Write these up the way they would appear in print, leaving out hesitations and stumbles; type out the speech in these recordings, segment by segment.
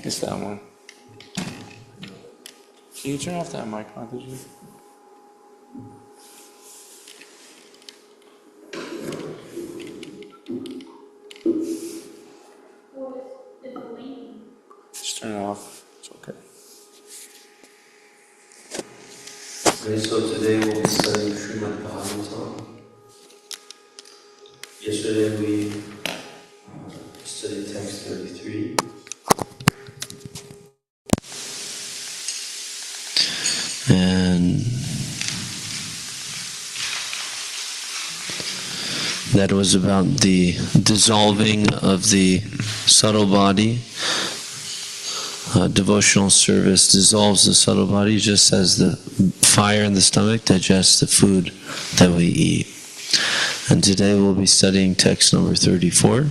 It's that one. Can you turn off that mic, Mataji? Just turn it off. It's okay. Okay, so today we'll be studying Srimad Bhagavatam. Yesterday we studied text 33. And that was about the dissolving of the subtle body. Devotional service dissolves the subtle body just as the fire in the stomach digests the food that we eat. And today we'll be studying text number 34.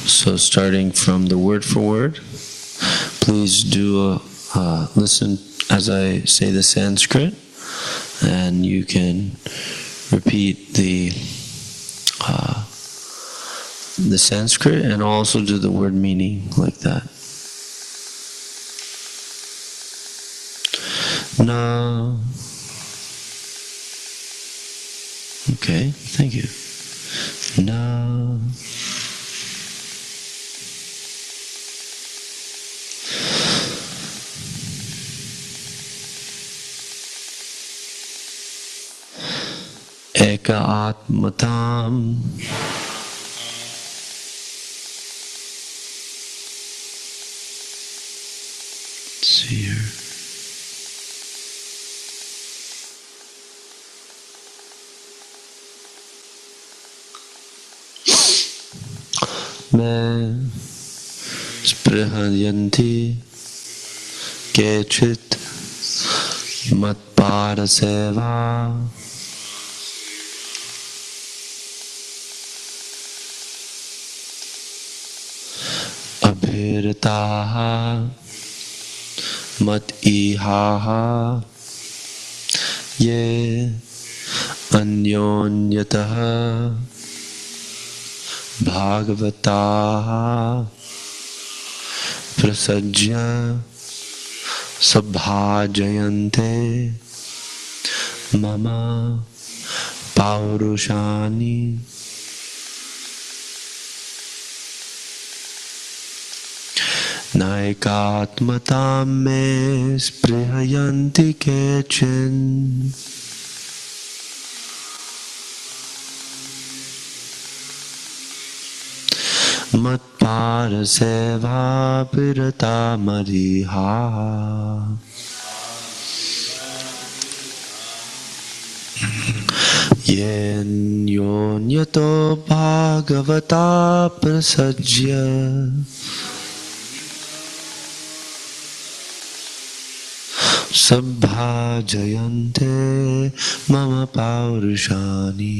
So starting from the word for word, please do listen as I say the Sanskrit, and you can repeat the Sanskrit and also do the word meaning like that. Na. Okay, thank you. Na. Eka atmatam. Let's see here. Me sprihyanti kechit matpada seva. Abhirataha mat ihaha ye anyonyataha bhagavataha prasajya sabhajayante mama paurushani naikatmatam me sprihayanti kechin matpara seva pirata mariha yen yonyato bhagavata prasajya sabhajayante mama paurushani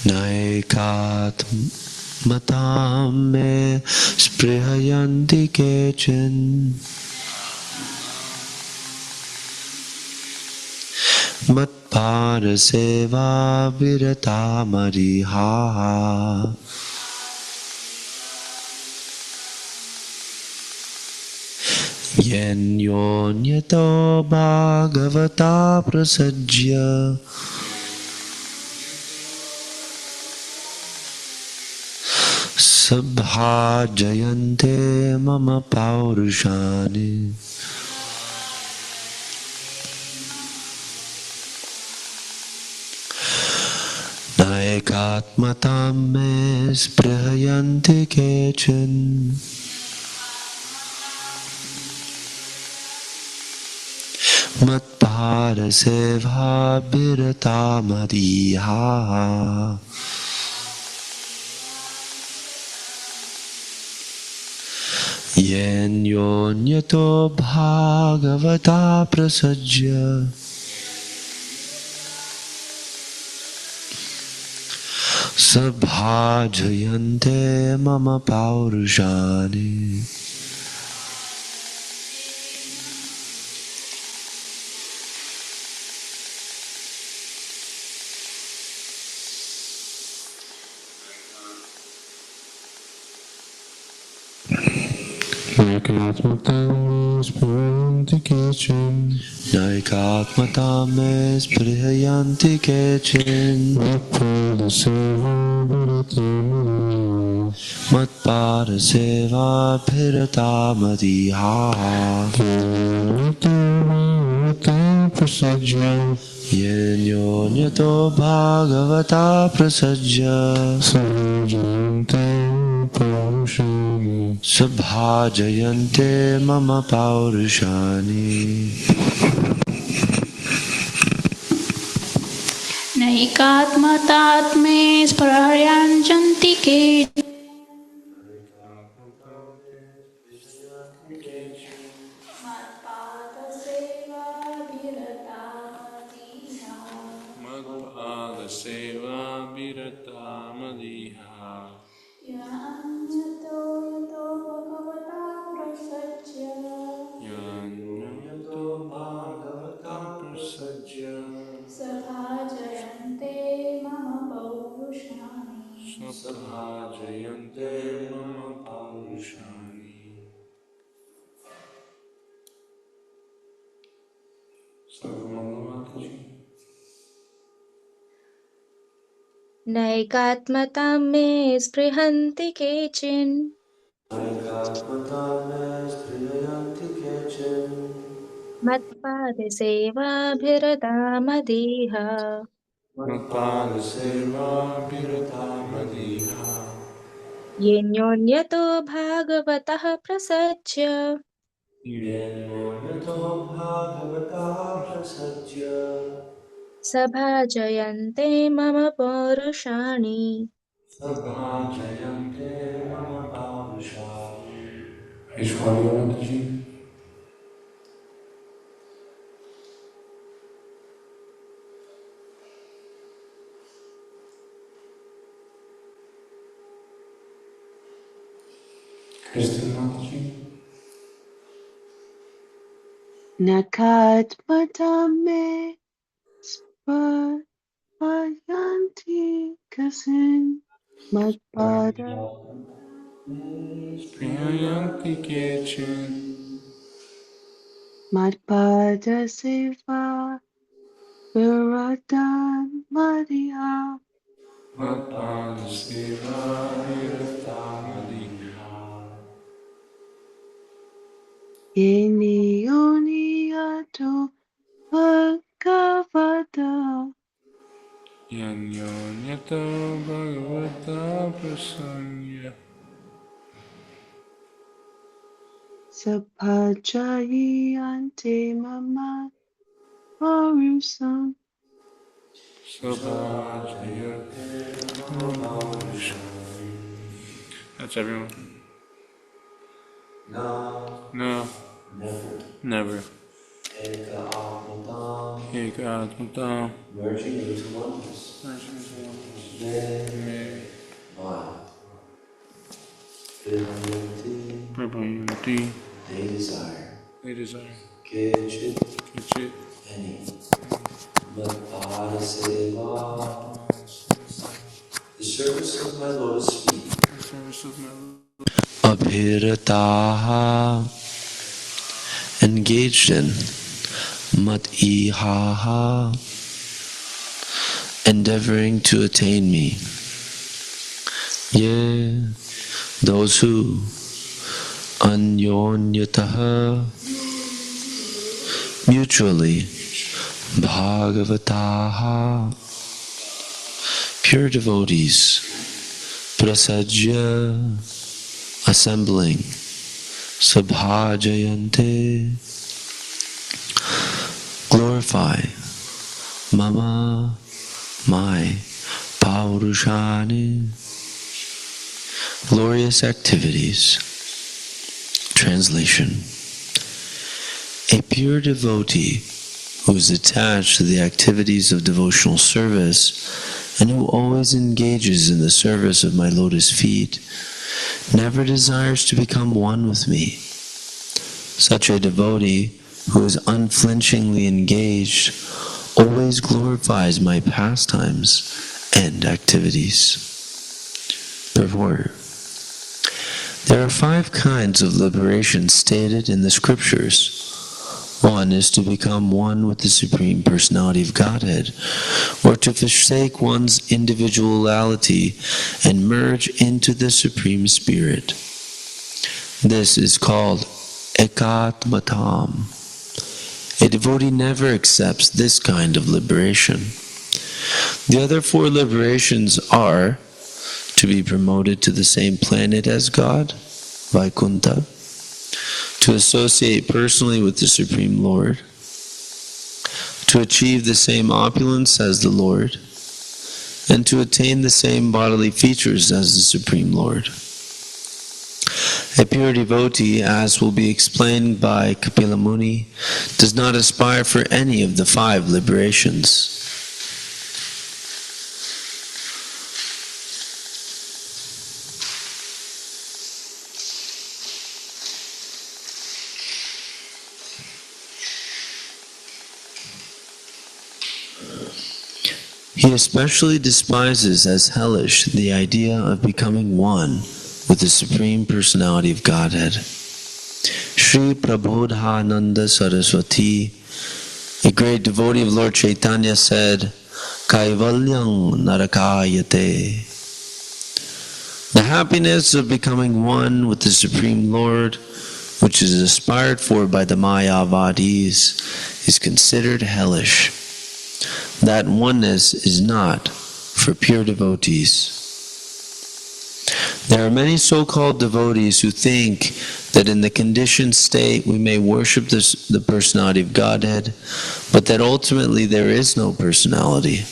naikatmatam me sprihayanti kechin matpara seva virata mariha yen yonyato bhagavata prasajya sabhajayante mama paurushani naikatmatam me sprihayanti kechin matpara seva virata mariha yen yonyato bhagavata prasajya sabhajayante mama paurushani naikatmatam me sprihayanti kechin matpara seva pirata mariha yen yonyato bhagavata prasajya sabhajayante mama paurushani नैकात्मतात्मे स्पृहयाञ्चन्ति के Madhpada Seva Virata Madiha Yanyato Bhagavata Prasajya Sabhajayante mama paurushani Sabhajayante Mama Paurushani Sarvamataji नैकात्मतां मे स्पृहन्ति केचिन् naikatmatam me sprihayanti kechin मत्पादसेवाभिरतामदीह Madhpada Seva Virata Madiha येन्योन्यतो भागवतः प्रसज्य yen yonyato bhagavata prasajya सभाजयन्ते मम पौरुषाणि sabhajayante mama paurushani Aishwaryanataji Krishnamataji Nakatmatame Spayanti kasin madpada Priyanti Kechin madpada seva viradan madhya Matpada Seva Viratamadiha yeni yoniyato bhagavata Yanyonyata Bhagavata Prasanya sabhajayi ante mama varusam Sabhajayate Mahavisham. That's everyone. No, No, never. never. Eka Atmatam, Ekatmatam. merging into oneness. Me, Maya. Prabhuyanti. They desire. They desire. Kechit, Kichit. any. Madhara Seva, the service of my lotus feet. The service of my Abhirataha, engaged in. Mat-ihaha, endeavoring to attain me. Ye, those who anyonyataha, mutually, bhagavataha, pure devotees, prasajya, assembling, sabhajayante, glorify, mama, my, paurushani, glorious activities. Translation: a pure devotee who is attached to the activities of devotional service and who always engages in the service of my lotus feet never desires to become one with me. Such a devotee who is unflinchingly engaged always glorifies my pastimes and activities. Therefore, there are 5 kinds of liberation stated in the scriptures. One is to become one with the Supreme Personality of Godhead, or to forsake one's individuality and merge into the Supreme Spirit. This is called ekatmatam. A devotee never accepts this kind of liberation. The other 4 liberations are to be promoted to the same planet as God, Vaikuntha, to associate personally with the Supreme Lord, to achieve the same opulence as the Lord, and to attain the same bodily features as the Supreme Lord. A pure devotee, as will be explained by Kapila Muni, does not aspire for any of the 5 liberations. He especially despises as hellish the idea of becoming one with the Supreme Personality of Godhead. Sri Prabodhananda Saraswati, a great devotee of Lord Chaitanya, said, Kaivalyam narakayate. The happiness of becoming one with the Supreme Lord, which is aspired for by the Mayavadis, is considered hellish. That oneness is not for pure devotees. There are many so-called devotees who think that in the conditioned state we may worship the personality of Godhead, but that ultimately there is no personality.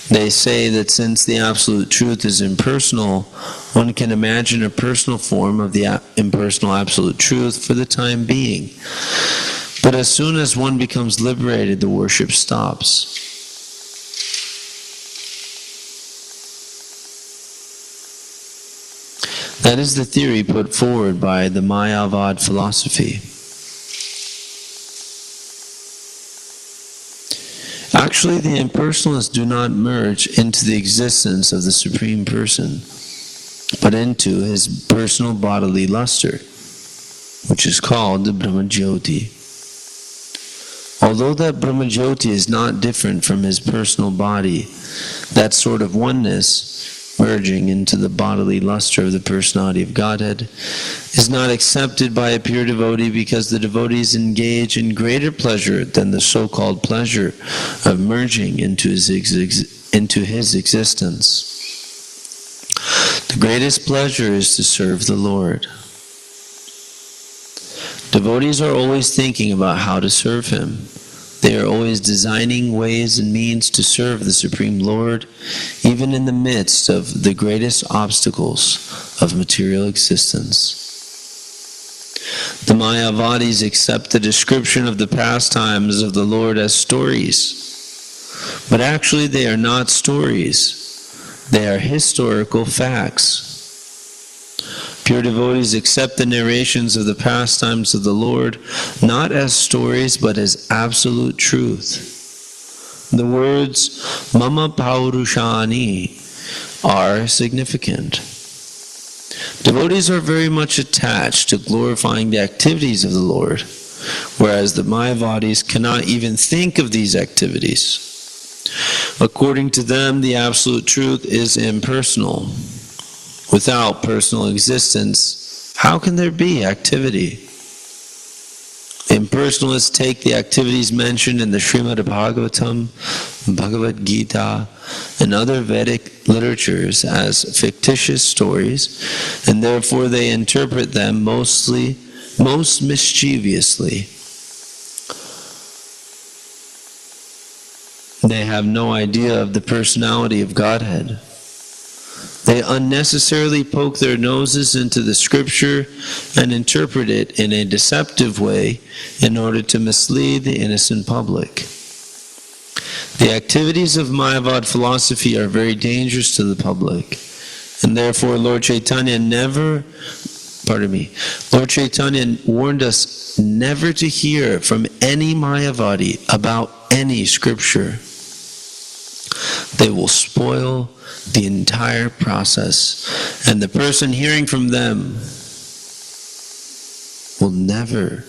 They say that since the Absolute Truth is impersonal, one can imagine a personal form of the impersonal Absolute Truth for the time being. But as soon as one becomes liberated, the worship stops. That is the theory put forward by the Mayavad philosophy. Actually, the impersonalists do not merge into the existence of the Supreme Person, but into his personal bodily luster, which is called the Brahmajyoti. Although that Brahmajyoti is not different from his personal body, that sort of oneness, merging into the bodily luster of the personality of Godhead, is not accepted by a pure devotee because the devotees engage in greater pleasure than the so-called pleasure of merging into his existence. The greatest pleasure is to serve the Lord. Devotees are always thinking about how to serve Him. They are always designing ways and means to serve the Supreme Lord, even in the midst of the greatest obstacles of material existence. The Mayavadis accept the description of the pastimes of the Lord as stories, but actually they are not stories. They are historical facts. Pure devotees accept the narrations of the pastimes of the Lord not as stories but as absolute truth. The words Mama Paurushani are significant. Devotees are very much attached to glorifying the activities of the Lord, whereas the Mayavadis cannot even think of these activities. According to them, the absolute truth is impersonal. Without personal existence, how can there be activity? Impersonalists take the activities mentioned in the Srimad Bhagavatam, Bhagavad Gita, and other Vedic literatures as fictitious stories, and therefore they interpret them most mischievously. They have no idea of the personality of Godhead. They unnecessarily poke their noses into the scripture and interpret it in a deceptive way in order to mislead the innocent public. The activities of Mayavad philosophy are very dangerous to the public, and therefore Lord Chaitanya warned us never to hear from any Mayavadi about any scripture. They will spoil the entire process, and the person hearing from them will never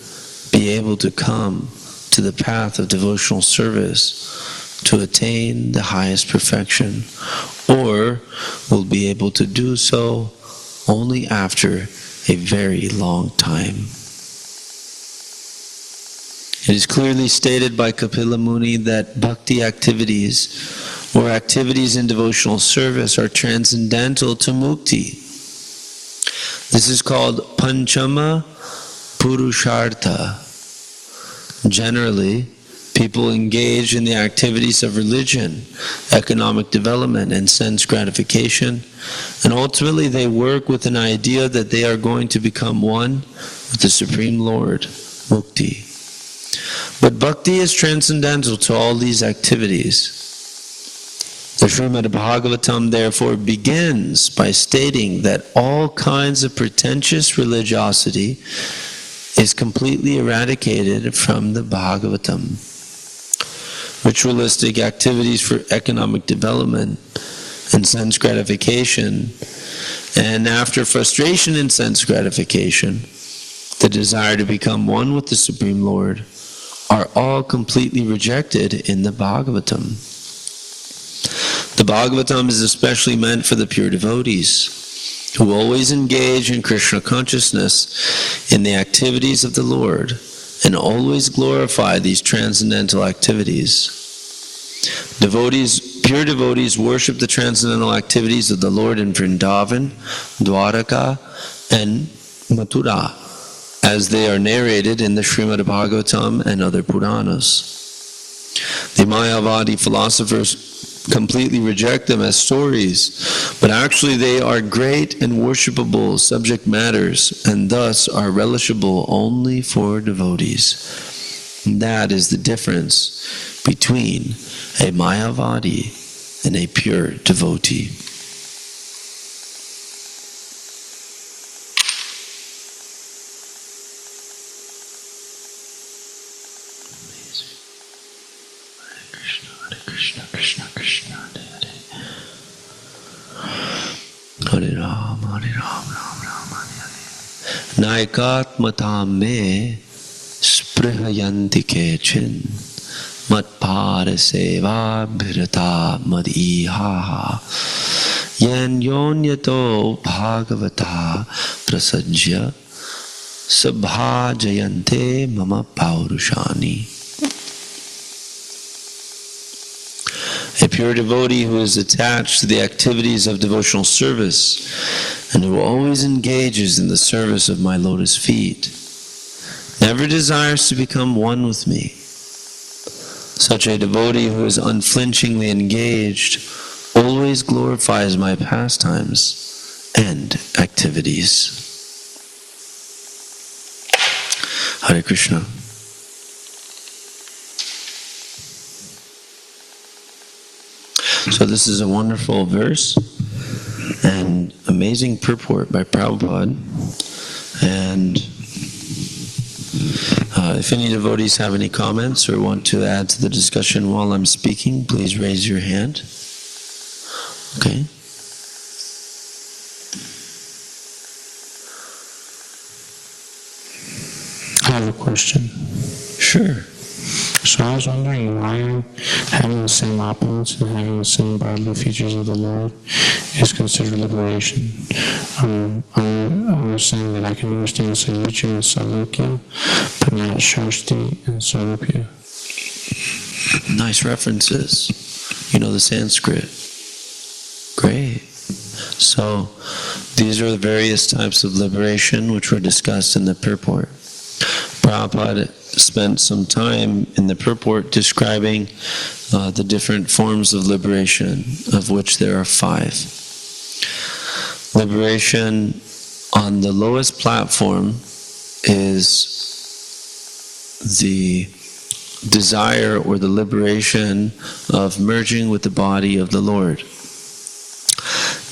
be able to come to the path of devotional service to attain the highest perfection, or will be able to do so only after a very long time. It is clearly stated by Kapila Muni that bhakti activities or activities in devotional service are transcendental to mukti. This is called Panchama Purushartha. Generally, people engage in the activities of religion, economic development, and sense gratification, and ultimately they work with an idea that they are going to become one with the Supreme Lord, mukti. But bhakti is transcendental to all these activities. The Srimad Bhagavatam therefore begins by stating that all kinds of pretentious religiosity is completely eradicated from the Bhagavatam. Ritualistic activities for economic development and sense gratification, and after frustration in sense gratification, the desire to become one with the Supreme Lord, are all completely rejected in the Bhagavatam. The Bhagavatam is especially meant for the pure devotees, who always engage in Krishna consciousness in the activities of the Lord, and always glorify these transcendental activities. Pure devotees worship the transcendental activities of the Lord in Vrindavan, Dwaraka, and Mathura, as they are narrated in the Srimad Bhagavatam and other Puranas. The Mayavadi philosophers completely reject them as stories, but actually they are great and worshipable subject matters, and thus are relishable only for devotees. And that is the difference between a Mayavadi and a pure devotee. Hare Krishna, Hare Hare Ram, Hare Ram, Ram Ram, Hare Hare. Naikatmatam me sprihayanti kechin matpada seva bhirata madihaha yen yonyato bhagavata prasajya sabhajayante mama paurushani. A pure devotee who is attached to the activities of devotional service and who always engages in the service of my lotus feet never desires to become one with me. Such a devotee who is unflinchingly engaged always glorifies my pastimes and activities. Hare Krishna. So this is a wonderful verse and amazing purport by Prabhupada. And if any devotees have any comments or want to add to the discussion while I'm speaking, please raise your hand. Okay. I have a question. Sure. So I was wondering why having the same opulence and having the same bodily features of the Lord is considered liberation. I was saying that I can understand Sarucha and Salukya, but not Shashti and Sarupya. Nice references. You know the Sanskrit. Great. So these are the various types of liberation which were discussed in the purport. Prabhupada spent some time in the purport describing the different forms of liberation, of which there are 5. Liberation on the lowest platform is the desire or the liberation of merging with the body of the Lord.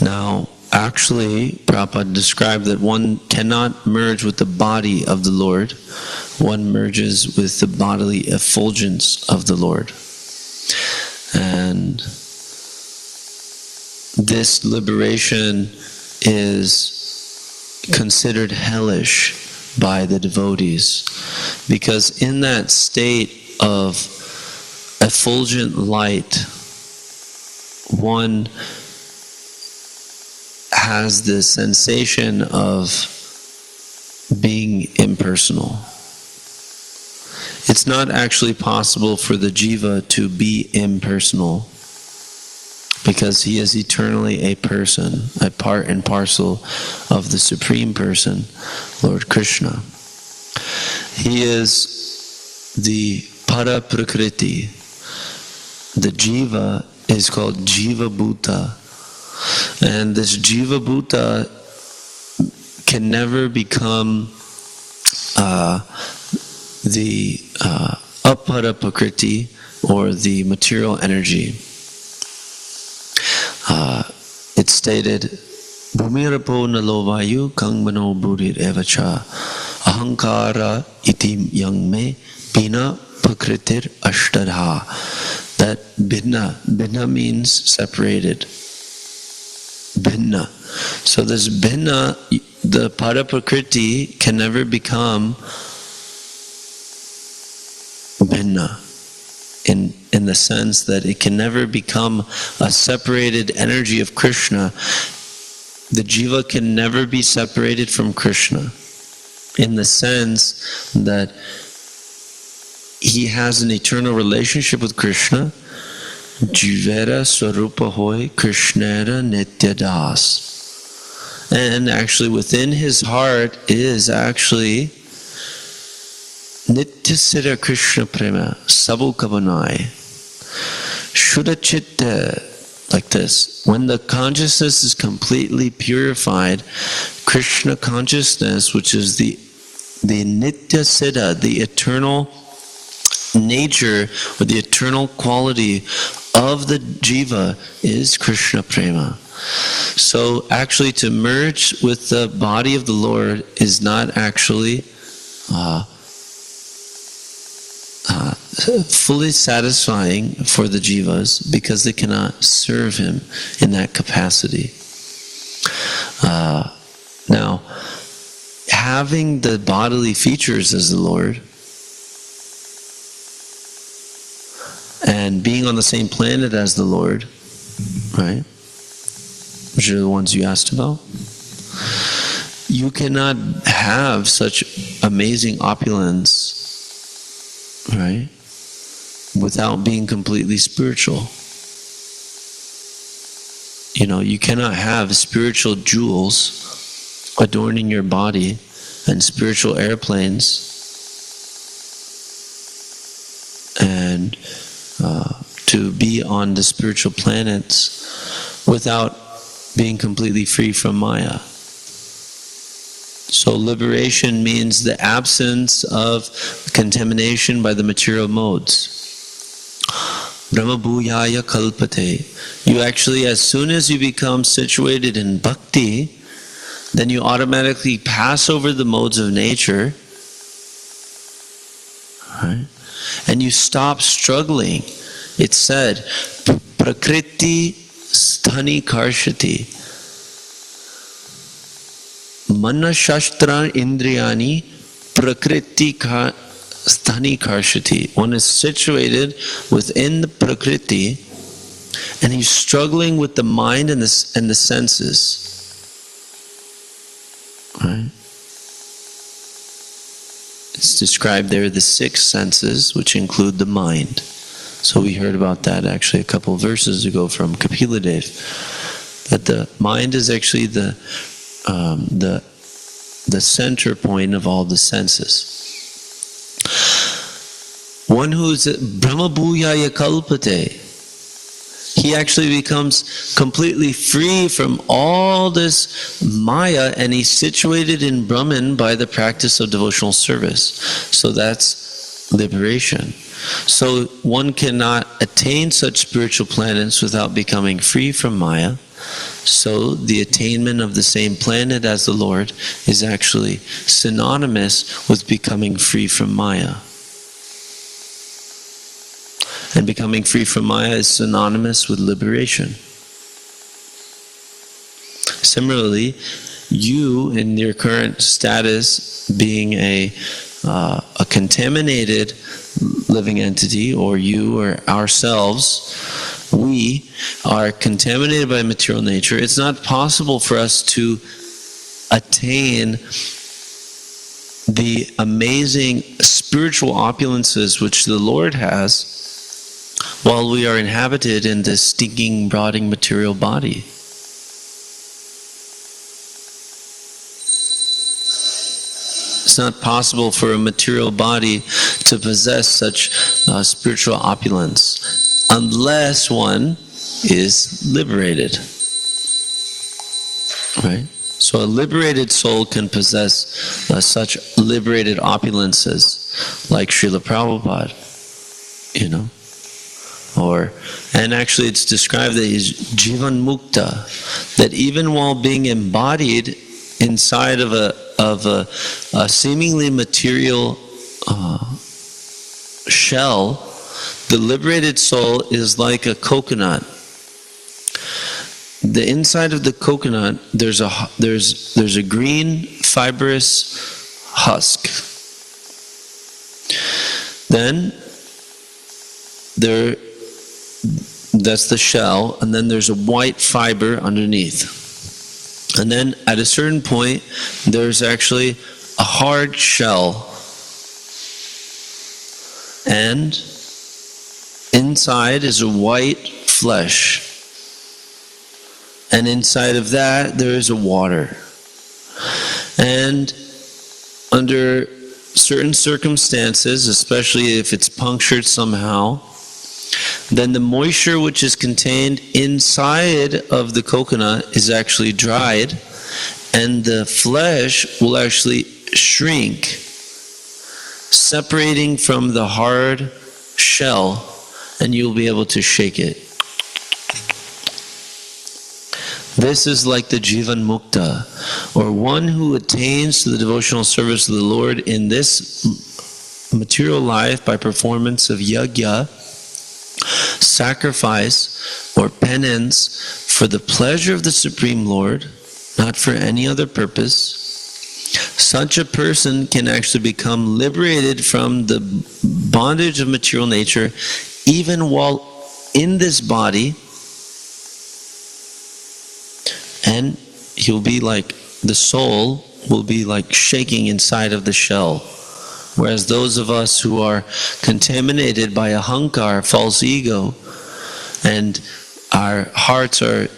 Now, actually, Prabhupada described that one cannot merge with the body of the Lord. One merges with the bodily effulgence of the Lord. And this liberation is considered hellish by the devotees, because in that state of effulgent light, one has the sensation of being impersonal. It's not actually possible for the jiva to be impersonal, because he is eternally a person, a part and parcel of the Supreme Person, Lord Krishna. He is the para prakriti. The jiva is called jiva bhuta. And this jiva bhuta can never become the apara prakriti, or the material energy. It's stated, Bhumirapo nalovayu kangbano burir evacha ahankara itim yangme bina prakritir ashtadha. That bhinna means separated. Bhinna. So this bhinna, the para prakriti, can never become bhinna, in the sense that it can never become a separated energy of Krishna. The jiva can never be separated from Krishna, in the sense that he has an eternal relationship with Krishna. Jivera Swarupa Hoy Krishnera Nityadas. And actually within his heart is actually Nityasira Krishna Prema Sabu Kavanai Shuddha Chitta, like this. When the consciousness is completely purified, Krishna consciousness, which is the Nitya Siddha, the eternal nature or the eternal quality of the jiva, is Krishna Prema. So actually to merge with the body of the Lord is not actually fully satisfying for the jivas, because they cannot serve him in that capacity. Now, having the bodily features as the Lord and being on the same planet as the Lord, right, which are the ones you asked about, you cannot have such amazing opulence, right, without being completely spiritual. You know, you cannot have spiritual jewels adorning your body and spiritual airplanes and to be on the spiritual planets without being completely free from Maya. So liberation means the absence of contamination by the material modes. Brahma bhuyaya kalpate. You actually, as soon as you become situated in bhakti, then you automatically pass over the modes of nature, right? And you stop struggling. It's said, prakriti sthani karshati. Mana shastra indriyani prakriti sthani karshati. One is situated within the prakriti and he's struggling with the mind and the senses. Right? It's described there, the 6 senses, which include the mind. So we heard about that actually a couple of verses ago from Kapila Dev, that the mind is actually the center point of all the senses. One who is Brahma Bhuyaya Kalpate, he actually becomes completely free from all this Maya and he's situated in Brahman by the practice of devotional service. So that's liberation. So one cannot attain such spiritual planets without becoming free from Maya. So the attainment of the same planet as the Lord is actually synonymous with becoming free from Maya. And becoming free from Maya is synonymous with liberation. Similarly, you in your current status being a contaminated living entity, or you or ourselves, we are contaminated by material nature. It's not possible for us to attain the amazing spiritual opulences which the Lord has while we are inhabited in this stinking, rotting material body. It's not possible for a material body to possess such spiritual opulence unless one is liberated. Right? So a liberated soul can possess such liberated opulences like Srila Prabhupada, you know. And actually it's described that he's Jivan Mukta, that even while being embodied inside of a seemingly material shell, the liberated soul is like a coconut. The inside of the coconut, there's a green fibrous husk. Then that's the shell, and then there's a white fiber underneath. And then at a certain point, there's actually a hard shell. And inside is a white flesh. And inside of that, there is a water. And under certain circumstances, especially if it's punctured somehow, then the moisture which is contained inside of the coconut is actually dried, and the flesh will actually shrink, separating from the hard shell, and you'll be able to shake it. This is like the Jivan Mukta, or one who attains to the devotional service of the Lord in this material life by performance of yajna, sacrifice or penance for the pleasure of the Supreme Lord, not for any other purpose, such a person can actually become liberated from the bondage of material nature even while in this body, and he'll be like, the soul will be like shaking inside of the shell. Whereas those of us who are contaminated by ahankar, false ego, and our hearts are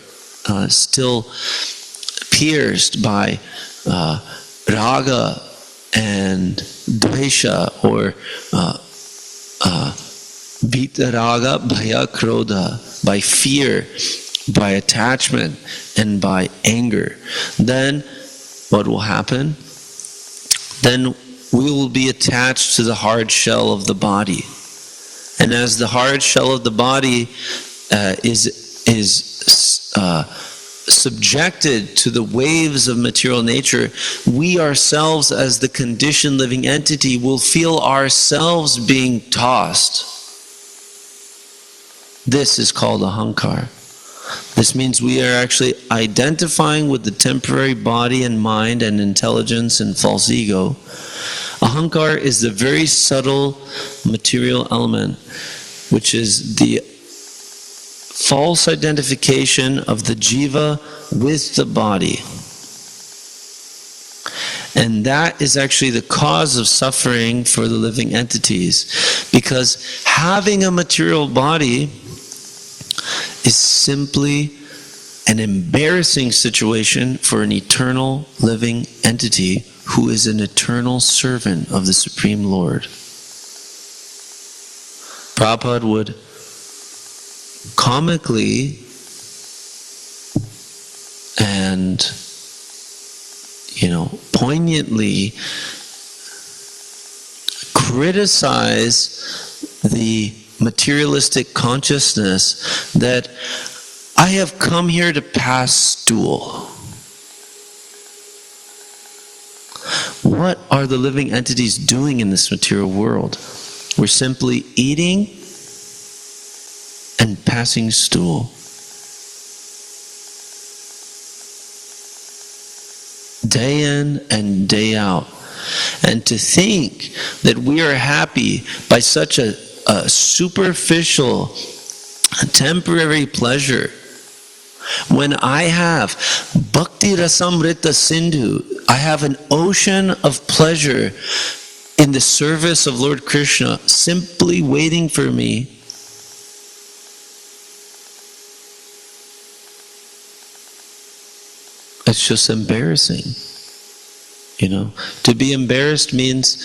still pierced by raga and dvesha, or vitaraga bhaya krodha, by fear, by attachment, and by anger, then what will happen? Then we will be attached to the hard shell of the body. And as the hard shell of the body is subjected to the waves of material nature, we ourselves as the conditioned living entity will feel ourselves being tossed. This is called ahankar. This means we are actually identifying with the temporary body and mind and intelligence and false ego. Ahankar is the very subtle material element, which is the false identification of the jiva with the body. And that is actually the cause of suffering for the living entities, because having a material body is simply an embarrassing situation for an eternal living entity who is an eternal servant of the Supreme Lord. Prabhupada would comically and poignantly criticize the materialistic consciousness that I have come here to pass stool. What are the living entities doing in this material world? We're simply eating and passing stool. Day in and day out. And to think that we are happy by such a superficial, temporary pleasure, when I have Bhakti Rasamrita Sindhu, I have an ocean of pleasure in the service of Lord Krishna simply waiting for me. It's just embarrassing. To be embarrassed means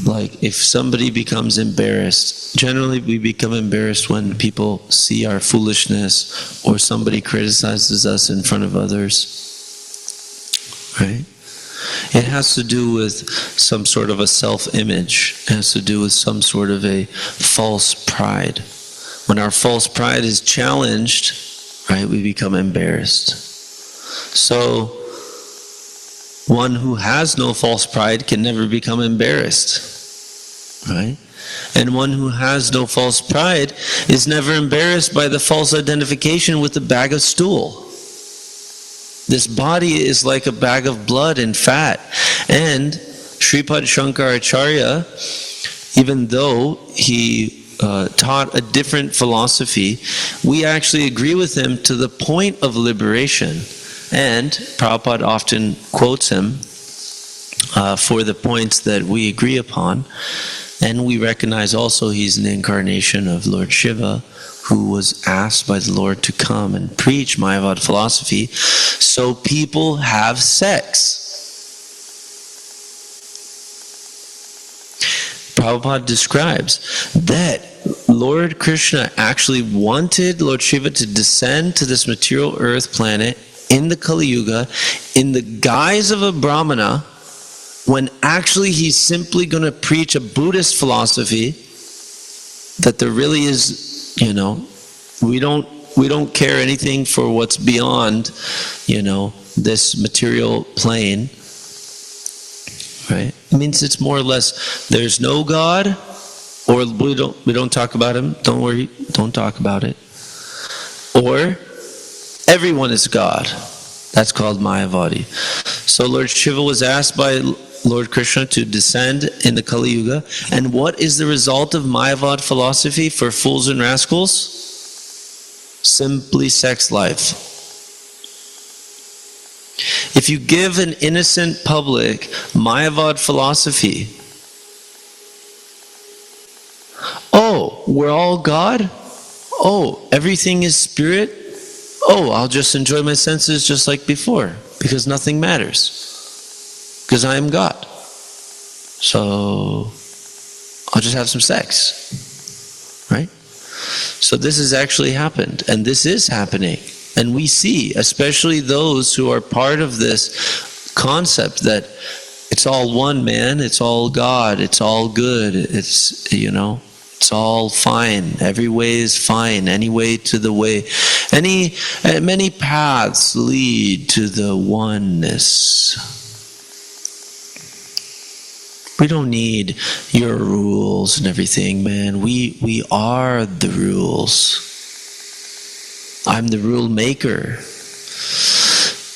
like if somebody becomes embarrassed, generally we become embarrassed when people see our foolishness or somebody criticizes us in front of others, right? It has to do with some sort of a self-image. It has to do with some sort of a false pride. When our false pride is challenged, right, we become embarrassed. So one who has no false pride can never become embarrassed, right? And one who has no false pride is never embarrassed by the false identification with the bag of stool. This body is like a bag of blood and fat. And Sripad Shankaracharya, even though he taught a different philosophy, we actually agree with him to the point of liberation. And Prabhupada often quotes him for the points that we agree upon. And we recognize also he's an incarnation of Lord Shiva, who was asked by the Lord to come and preach Mayavad philosophy. So people have sex. Prabhupada describes that Lord Krishna actually wanted Lord Shiva to descend to this material earth planet in the Kali Yuga in the guise of a Brahmana, when actually he's simply going to preach a Buddhist philosophy that there really is, we don't care anything for what's beyond, this material plane, right? It means it's more or less there's no God, or we don't talk about him. Don't worry, don't talk about it. Or everyone is God. That's called Mayavadi. So Lord Shiva was asked by Lord Krishna to descend in the Kali Yuga. And what is the result of Mayavad philosophy for fools and rascals? Simply sex life. If you give an innocent public Mayavad philosophy, oh, we're all God? Oh, everything is spirit? Oh, I'll just enjoy my senses just like before, because nothing matters. Because I am God. So I'll just have some sex. Right? So this has actually happened, and this is happening. And we see, especially those who are part of this concept that it's all one, man, it's all God, it's all good, it's, it's all fine. Every way is fine. Any way to the way. Many paths lead to the oneness. We don't need your rules and everything, man. We are the rules. I'm the rule maker.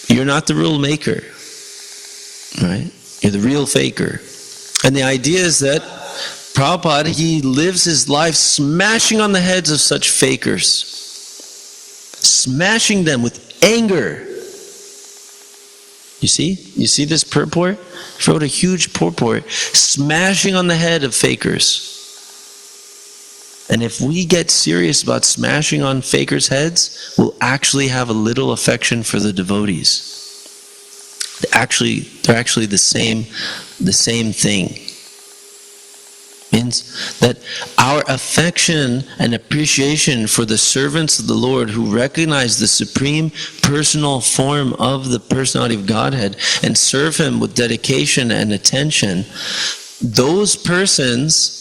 You're not the rule maker. Right? You're the real faker. And the idea is that Prabhupada, he lives his life smashing on the heads of such fakers. Smashing them with anger. You see? You see this purport? He wrote a huge purport, smashing on the head of fakers. And if we get serious about smashing on fakers' heads, we'll actually have a little affection for the devotees. They're actually the same thing. Means that our affection and appreciation for the servants of the Lord who recognize the supreme personal form of the personality of Godhead and serve Him with dedication and attention, those persons,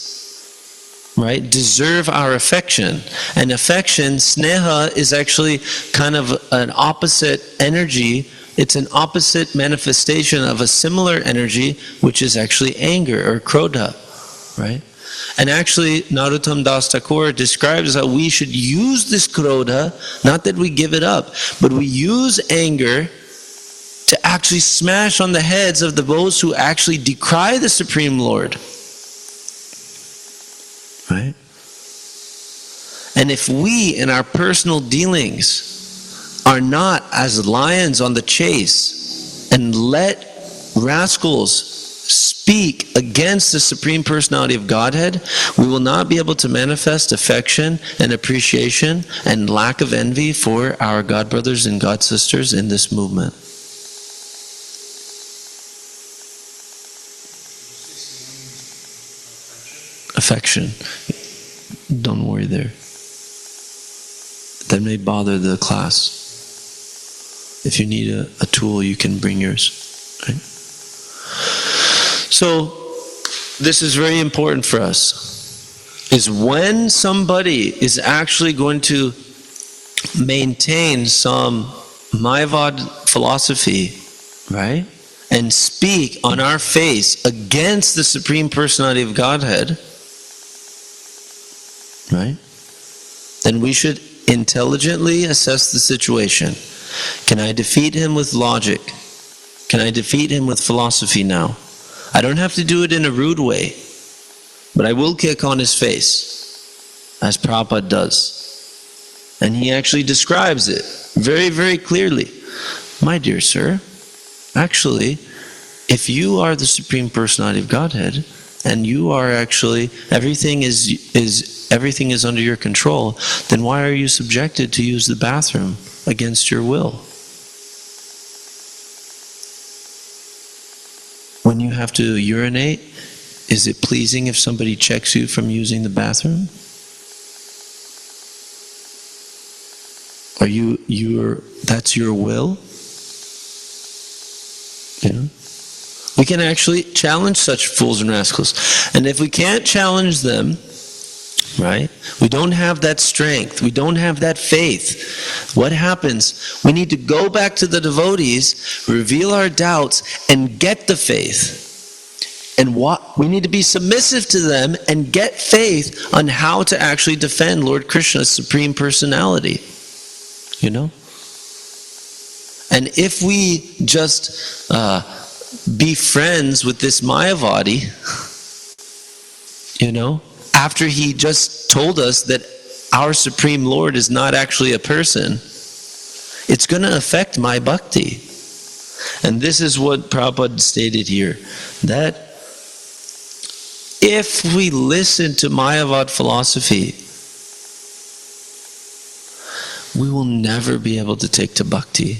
right, deserve our affection. And affection, sneha, is actually kind of an opposite energy. It's an opposite manifestation of a similar energy, which is actually anger or krodha. Right? And actually, Narottam Das Thakur describes how we should use this krodha, not that we give it up, but we use anger to actually smash on the heads of those who actually decry the Supreme Lord. Right? And if we, in our personal dealings, are not as lions on the chase and let rascals speak against the Supreme Personality of Godhead, we will not be able to manifest affection and appreciation and lack of envy for our God brothers and God sisters in this movement. Affection. Don't worry there. That may bother the class. If you need a tool, you can bring yours. Right? So, this is very important for us, is when somebody is actually going to maintain some Mayavad philosophy, right, and speak on our face against the Supreme Personality of Godhead, right, then we should intelligently assess the situation. Can I defeat him with logic? Can I defeat him with philosophy now? I don't have to do it in a rude way, but I will kick on his face, as Prabhupada does. And he actually describes it very, very clearly. My dear sir, actually, if you are the Supreme Personality of Godhead, and you are actually, everything is under your control, then why are you subjected to use the bathroom against your will? When you have to urinate, is it pleasing if somebody checks you from using the bathroom? That's your will? You know? We can actually challenge such fools and rascals. And if we can't challenge them, right, we don't have that strength, we don't have that faith, what happens? We need to go back to the devotees, reveal our doubts, and get the faith. And we need to be submissive to them and get faith on how to actually defend Lord Krishna's Supreme Personality. You know? And if we just be friends with this Mayavadi, after he just told us that our Supreme Lord is not actually a person, it's going to affect my bhakti. And this is what Prabhupada stated here, that if we listen to Mayavad philosophy, we will never be able to take to bhakti.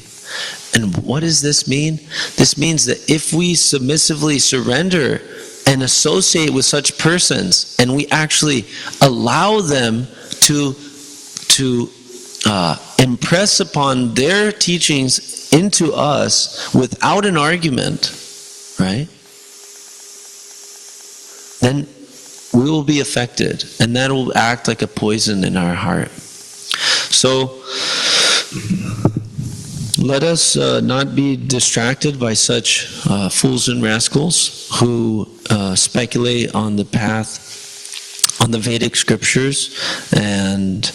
And what does this mean? This means that if we submissively surrender and associate with such persons, and we actually allow them to impress upon their teachings into us without an argument, right? Then we will be affected, and that will act like a poison in our heart. So let us not be distracted by such fools and rascals who speculate on the path, on the Vedic scriptures, and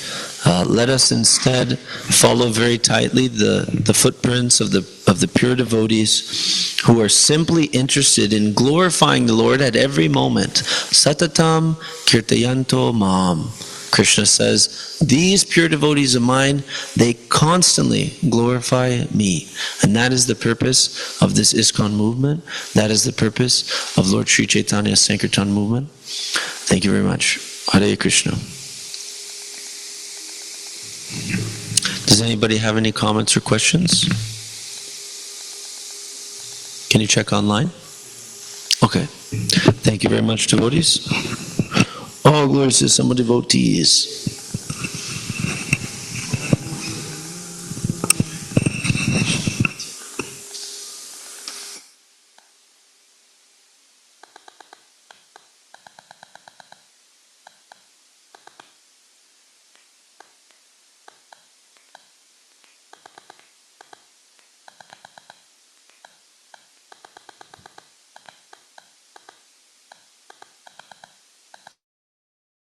let us instead follow very tightly the footprints of the pure devotees who are simply interested in glorifying the Lord at every moment. Satatam kirtayanto mam. Krishna says, these pure devotees of mine, they constantly glorify me. And that is the purpose of this ISKCON movement. That is the purpose of Lord Sri Chaitanya's Sankirtan movement. Thank you very much. Hare Krishna. Does anybody have any comments or questions? Can you check online? Okay. Thank you very much, devotees. All glories to some devotees.